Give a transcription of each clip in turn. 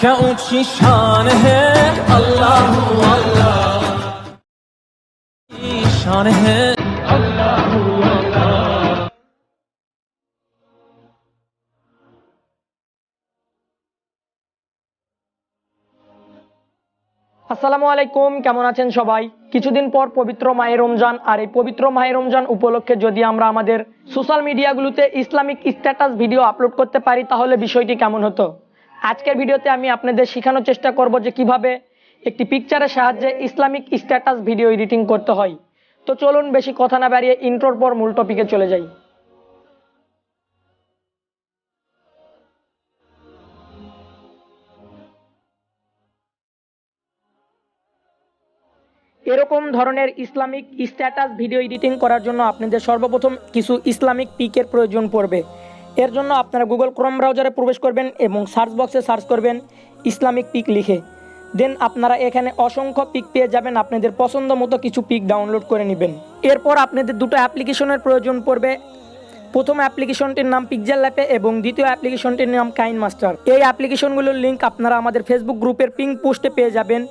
क्या ऊंची शान है अल्लाह अल्लाह की शान है अल्लाह अल्लाह। আসসালামু আলাইকুম, কেমন আছেন সবাই? কিছুদিন পর পবিত্র মাহে রমজান, আর এই পবিত্র মাহে রমজান উপলক্ষে যদি আমরা আমাদের সোশ্যাল মিডিয়াগুলোতে ইসলামিক স্ট্যাটাস ভিডিও আপলোড করতে পারি তাহলে বিষয়টি কেমন হতো। আজকের ভিডিওতে আমি আপনাদের শেখানোর চেষ্টা করব যে কিভাবে একটি পিকচারের সাহায্যে ইসলামিক স্ট্যাটাস ভিডিও এডিটিং করতে হয়। তো চলুন বেশি কথা না বাড়িয়ে ইন্ট্রোর পর মূল টপিকে চলে যাই। এরকম ধরনের ইসলামিক স্ট্যাটাস ভিডিও এডিটিং করার জন্য আপনাদের সর্বপ্রথম কিছু ইসলামিক পিকের প্রয়োজন পড়বে। এর জন্য আপনারা গুগল ক্রোম ব্রাউজারে প্রবেশ করবেন এবং সার্চ বক্সে সার্চ করবেন ইসলামিক পিক লিখে। দেন আপনারা এখানে অসংখ্য পিক পেয়ে যাবেন। আপনাদের পছন্দ মতো কিছু পিক ডাউনলোড করে নেবেন। এরপর আপনাদের দুটো অ্যাপ্লিকেশনের প্রয়োজন পড়বে। প্রথম অ্যাপ্লিকেশনটির নাম পিকজেল ল্যাপে এবং দ্বিতীয় অ্যাপ্লিকেশনটির নাম কাইনমাস্টার। এই অ্যাপ্লিকেশনগুলোর লিঙ্ক আপনারা আমাদের ফেসবুক গ্রুপের পিং পোস্টে পেয়ে যাবেন,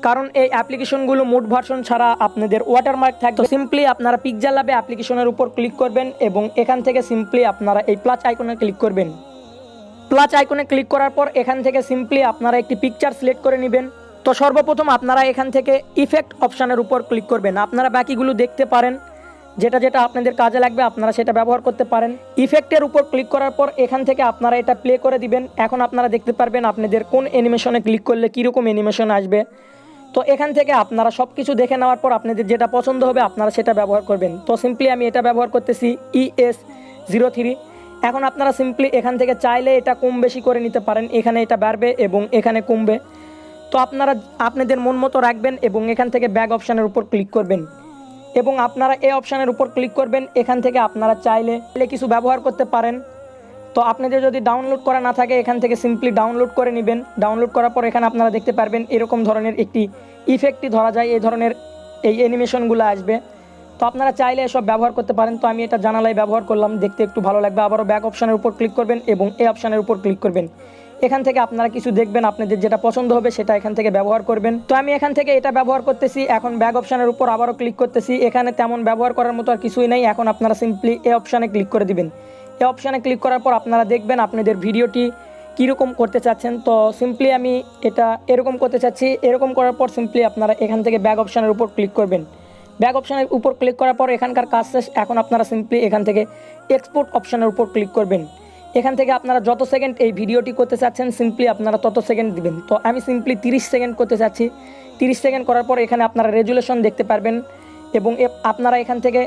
কারণ এই অ্যাপ্লিকেশনগুলো মোড ভার্সন ছাড়া আপনাদের ওয়াটারমার্ক থাকবে। সিম্পলি আপনারা পিকজেল ল্যাবে অ্যাপ্লিকেশনের উপর ক্লিক করবেন এবং এখান থেকে সিম্পলি আপনারা এই প্লাস আইকনে ক্লিক করবেন। প্লাস আইকনে ক্লিক করার পর এখান থেকে সিম্পলি আপনারা একটি পিকচার সিলেক্ট করে নেবেন। তো সর্বপ্রথম আপনারা এখান থেকে ইফেক্ট অপশানের উপর ক্লিক করবেন। আপনারা বাকিগুলো দেখতে পারেন, যেটা যেটা আপনাদের কাজে লাগবে আপনারা সেটা ব্যবহার করতে পারেন। ইফেক্টের উপর ক্লিক করার পর এখান থেকে আপনারা এটা প্লে করে দিবেন। এখন আপনারা দেখতে পারবেন আপনাদের কোন অ্যানিমেশনে ক্লিক করলে কীরকম অ্যানিমেশন আসবে। তো এখান থেকে আপনারা সব কিছু দেখে নেওয়ার পর আপনাদের যেটা পছন্দ হবে আপনারা সেটা ব্যবহার করবেন। তো সিম্পলি আমি এটা ব্যবহার করতেছি ES03। এখন আপনারা সিম্পলি এখান থেকে চাইলে এটা কম বেশি করে নিতে পারেন। এখানে এটা বাড়বে এবং এখানে কমবে। তো আপনারা আপনাদের মন মতো রাখবেন এবং এখান থেকে ব্যাক অপশানের উপর ক্লিক করবেন এবং আপনারা এই অপশানের উপর ক্লিক করবেন। এখান থেকে আপনারা চাইলে কিছু ব্যবহার করতে পারেন। তো আপনাদের যদি ডাউনলোড করা না থাকে এখান থেকে সিম্পলি ডাউনলোড করে নেবেন। ডাউনলোড করার পর এখানে আপনারা দেখতে পারবেন এরকম ধরনের একটি ইফেক্টই ধরা যায়, এই ধরনের এই অ্যানিমেশনগুলো আসবে। তো আপনারা চাইলে এসব ব্যবহার করতে পারেন। তো আমি এটা জানালাই ব্যবহার করলাম, দেখতে একটু ভালো লাগবে। আবারও ব্যাক অপশানের উপর ক্লিক করবেন এবং এই অপশানের উপর ক্লিক করবেন। এখান থেকে আপনারা কিছু দেখবেন, আপনাদের যেটা পছন্দ হবে সেটা এখান থেকে ব্যবহার করবেন। তো আমি এখান থেকে এটা ব্যবহার করতেছি। এখন ব্যাক অপশানের উপর আবারও ক্লিক করতেছি। এখানে তেমন ব্যবহার করার মতো আর কিছুই নেই। এখন আপনারা সিম্পলি এই অপশানে ক্লিক করে দিবেন। এই অপশানে ক্লিক করার পর আপনারা দেখবেন আপনাদের ভিডিওটি কীরকম করতে চাচ্ছেন। তো সিম্পলি আমি এটা এরকম করতে চাচ্ছি। এরকম করার পর সিম্পলি আপনারা এখান থেকে ব্যাক অপশানের উপর ক্লিক করবেন। ব্যাক অপশানের উপর ক্লিক করার পর এখানকার কাজ শেষ। এখন আপনারা সিম্পলি এখান থেকে এক্সপোর্ট অপশানের উপর ক্লিক করবেন। এখান থেকে আপনারা যত সেকেন্ড এই ভিডিওটি করতে চাচ্ছেন সিম্পলি আপনারা তত সেকেন্ড দিবেন। তো আমি সিম্পলি 30 সেকেন্ড করতে চাচ্ছি। 30 সেকেন্ড করার পর এখানে আপনারা রেজুলেশন দেখতে পারবেন এবং আপনারা এখান থেকে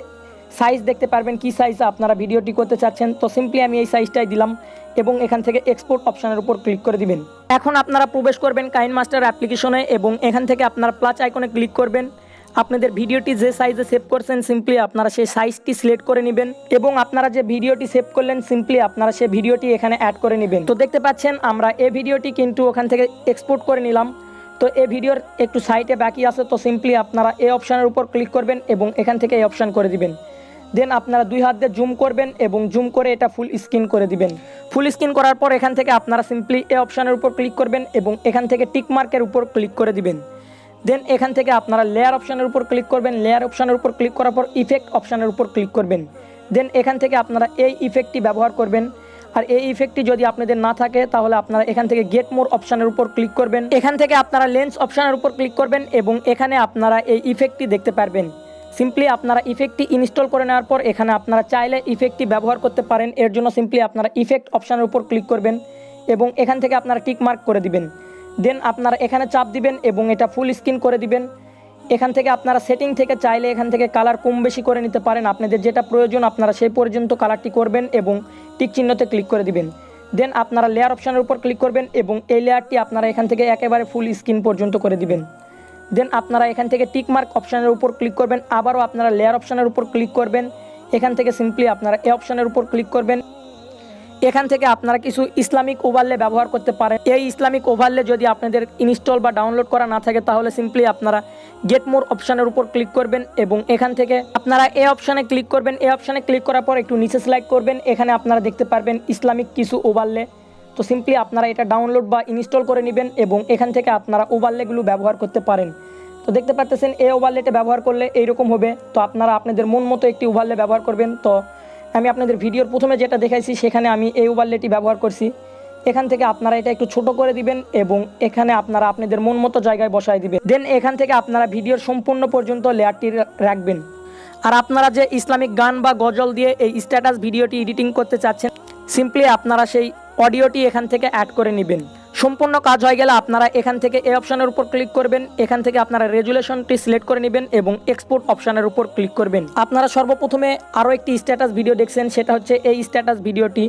সাইজ দেখতে পারবেন কী সাইজে আপনারা ভিডিওটি করতে চাচ্ছেন। তো সিম্পলি আমি এই সাইজটাই দিলাম এবং এখান থেকে এক্সপোর্ট অপশানের উপর ক্লিক করে দিবেন। এখন আপনারা প্রবেশ করবেন কাইনমাস্টার অ্যাপ্লিকেশনে এবং এখান থেকে আপনারা প্লাস আইকনে ক্লিক করবেন। আপনাদের ভিডিওটি যে সাইজে সেভ করছেন সিম্পলি আপনারা সেই সাইজটি সিলেক্ট করে নেবেন এবং আপনারা যে ভিডিওটি সেভ করলেন সিম্পলি আপনারা সেই ভিডিওটি এখানে অ্যাড করে নেবেন। তো দেখতে পাচ্ছেন আমরা এই ভিডিওটি কিন্তু ওখান থেকে এক্সপোর্ট করে নিলাম। তো এই ভিডিওর একটু সাইডে বাকি আছে। তো সিম্পলি আপনারা এই অপশানের উপর ক্লিক করবেন এবং এখান থেকে এই অপশান করে দিবেন। দেন আপনারা 2 হাত দিয়ে জুম করবেন এবং জুম করে এটা ফুল স্ক্রিন করে দিবেন। ফুল স্ক্রিন করার পর এখান থেকে আপনারা সিম্পলি এই অপশানের উপর ক্লিক করবেন এবং এখান থেকে টিক মার্কের উপর ক্লিক করে দিবেন। দেন এখান থেকে আপনারা লেয়ার অপশানের উপর ক্লিক করবেন। লেয়ার অপশানের উপর ক্লিক করার পর ইফেক্ট অপশানের উপর ক্লিক করবেন। দেন এখান থেকে আপনারা এই ইফেক্টটি ব্যবহার করবেন। আর এই ইফেক্টটি যদি আপনাদের না থাকে তাহলে আপনারা এখান থেকে গেট মোর অপশানের উপর ক্লিক করবেন। এখান থেকে আপনারা লেন্স অপশানের উপর ক্লিক করবেন এবং এখানে আপনারা এই ইফেক্টটি দেখতে পারবেন। সিম্পলি আপনারা ইফেক্টটি ইনস্টল করে নেওয়ার পর এখানে আপনারা চাইলে ইফেক্টটি ব্যবহার করতে পারেন। এর জন্য সিম্পলি আপনারা ইফেক্ট অপশানের উপর ক্লিক করবেন এবং এখান থেকে আপনারা টিক মার্ক করে দিবেন। দেন আপনারা এখানে চাপ দিবেন এবং এটা ফুল স্ক্রিন করে দিবেন। এখান থেকে আপনারা সেটিং থেকে চাইলে এখান থেকে কালার কম বেশি করে নিতে পারেন। আপনাদের যেটা প্রয়োজন আপনারা সেই পর্যন্ত কালারটি করবেন এবং টিক চিহ্নতে ক্লিক করে দিবেন। দেন আপনারা লেয়ার অপশানের উপর ক্লিক করবেন এবং এই লেয়ারটি আপনারা এখান থেকে একেবারে ফুল স্ক্রিন পর্যন্ত করে দিবেন। দেন আপনারা এখান থেকে টিক মার্ক অপশানের উপর ক্লিক করবেন। আবারও আপনারা লেয়ার অপশানের উপর ক্লিক করবেন। এখান থেকে সিম্পলি আপনারা এই অপশানের উপর ক্লিক করবেন। এখান থেকে আপনারা কিছু ইসলামিক ওভারলে ব্যবহার করতে পারেন। এই ইসলামিক ওভারলে যদি আপনাদের ইনস্টল বা ডাউনলোড করা না থাকে তাহলে সিম্পলি আপনারা গেট মোর অপশানের উপর ক্লিক করবেন এবং এখান থেকে আপনারা এই অপশানে ক্লিক করবেন। এই অপশানে ক্লিক করার পর একটু নিচে স্লাইড করবেন। এখানে আপনারা দেখতে পারবেন ইসলামিক কিছু ওভারলে। তো সিম্পলি আপনারা এটা ডাউনলোড বা ইনস্টল করে নেবেন এবং এখান থেকে আপনারা ওভারলেগুলো ব্যবহার করতে পারেন। তো দেখতে পাচ্ছেন এই ওভারলেটা ব্যবহার করলে এইরকম হবে। তো আপনারা আপনাদের মন মতো একটি ওভারলে ব্যবহার করবেন। তো আমি আপনাদের ভিডিওর প্রথমে যেটা দেখাইছি সেখানে আমি এই ওভারলেটি ব্যবহার করছি। এখান থেকে আপনারা এটা একটু ছোট করে দিবেন এবং এখানে আপনারা আপনাদের মন মতো জায়গায় বসায় দিবেন। দেন এখান থেকে আপনারা ভিডিওর সম্পূর্ণ পর্যন্ত লেয়ারটি রাখবেন। আর আপনারা যে ইসলামিক গান বা গজল দিয়ে এই স্ট্যাটাস ভিডিওটি এডিটিং করতে চাচ্ছেন, সিম্পলি আপনারা সেই অডিওটি এখান থেকে অ্যাড করে নেবেন। সম্পূর্ণ কাজ হয়ে গেলে আপনারা এখান থেকে এই অপশানের উপর ক্লিক করবেন। এখান থেকে আপনারা রেজুলেশনটি সিলেক্ট করে নেবেন এবং এক্সপোর্ট অপশানের উপর ক্লিক করবেন। আপনারা সর্বপ্রথমে আরও একটি স্ট্যাটাস ভিডিও দেখছেন, সেটা হচ্ছে এই স্ট্যাটাস ভিডিওটি।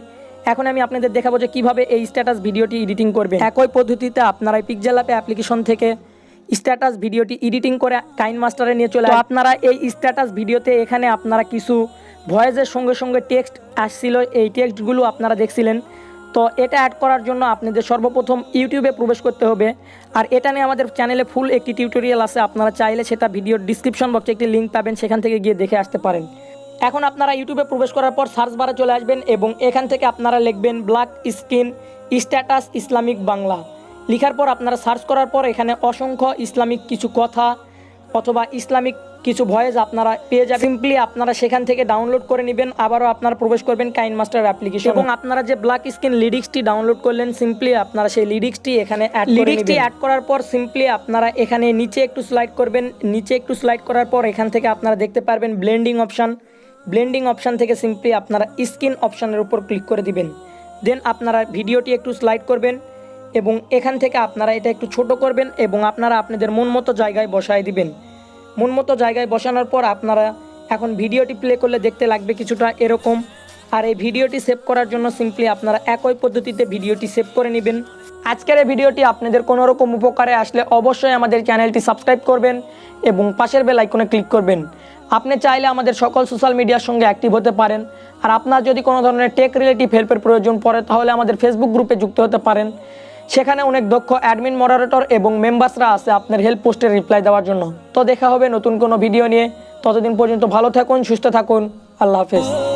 এখন আমি আপনাদের দেখাবো যে কীভাবে এই স্ট্যাটাস ভিডিওটি এডিটিং করবেন। একই পদ্ধতিতে আপনারা এই পিক্সেল অ্যাপ অ্যাপ্লিকেশন থেকে স্ট্যাটাস ভিডিওটি এডিটিং করে কাইনমাস্টারে নিয়ে চলে আপনারা এই স্ট্যাটাস ভিডিওতে এখানে আপনারা কিছু ভয়েসের সঙ্গে সঙ্গে টেক্সট আসছিল, এই টেক্সটগুলো আপনারা দেখছিলেন। তো এটা অ্যাড করার জন্য আপনাদের সর্বপ্রথম ইউটিউবে প্রবেশ করতে হবে। আর এটা নিয়ে আমাদের চ্যানেলে ফুল একটি টিউটোরিয়াল আছে, আপনারা চাইলে সেটা ভিডিওর ডিসক্রিপশন বক্সে একটি লিঙ্ক পাবেন, সেখান থেকে গিয়ে দেখে আসতে পারেন। এখন আপনারা ইউটিউবে প্রবেশ করার পর সার্চ বারে চলে আসবেন এবং এখান থেকে আপনারা লিখবেন black screen status Islamic Bangla. লেখার পর আপনারা সার্চ করার পর এখানে অসংখ্য ইসলামিক কিছু কথা অথবা ইসলামিক কিছু ভয়েস আপনারা পেয়ে যাবেন। সিম্পলি আপনারা সেখান থেকে ডাউনলোড করে নেবেন। আবারও আপনারা প্রবেশ করবেন কাইনমাস্টার অ্যাপ্লিকেশন এবং আপনারা যে ব্ল্যাক স্ক্রিন লিরিক্সটি ডাউনলোড করলেন, সিম্পলি আপনারা সেই লিরিক্সটি এখানে অ্যাড করার পর সিম্পলি আপনারা এখানে নিচে একটু স্লাইড করবেন। নিচে একটু স্লাইড করার পর এখান থেকে আপনারা দেখতে পারবেন ব্লেন্ডিং অপশান। ব্লেন্ডিং অপশান থেকে সিম্পলি আপনারা স্ক্রিন অপশানের উপর ক্লিক করে দিবেন। দেন আপনারা ভিডিওটি একটু স্লাইড করবেন এবং এখান থেকে আপনারা এটা একটু ছোট করবেন এবং আপনারা আপনাদের মন মতো জায়গায় বসায় দিবেন। মন মতো জায়গায় বসানোর পর আপনারা এখন ভিডিওটি প্লে করলে দেখতে লাগবে কিছুটা এরকম। আর এই ভিডিওটি সেভ করার জন্য সিম্পলি আপনারা একই পদ্ধতিতে ভিডিওটি সেভ করে নেবেন। আজকের এই ভিডিওটি আপনাদের কোনো রকম উপকারে আসলে অবশ্যই আমাদের চ্যানেলটি সাবস্ক্রাইব করবেন এবং পাশের বেল আইকনে ক্লিক করবেন। আপনি চাইলে আমাদের সকল সোশ্যাল মিডিয়ার সঙ্গে অ্যাক্টিভ হতে পারেন। আর আপনার যদি কোনো ধরনের টেক রিলেটিভ হেল্পের প্রয়োজন পড়ে তাহলে আমাদের ফেসবুক গ্রুপে যুক্ত হতে পারেন। সেখানে অনেক দক্ষ অ্যাডমিন মডারেটর এবং মেম্বার্সরা আছে আপনার হেল্প পোস্টের রিপ্লাই দেওয়ার জন্য। তো দেখা হবে নতুন কোনো ভিডিও নিয়ে। ততদিন পর্যন্ত ভালো থাকুন, সুস্থ থাকুন। আল্লাহ হাফেজ।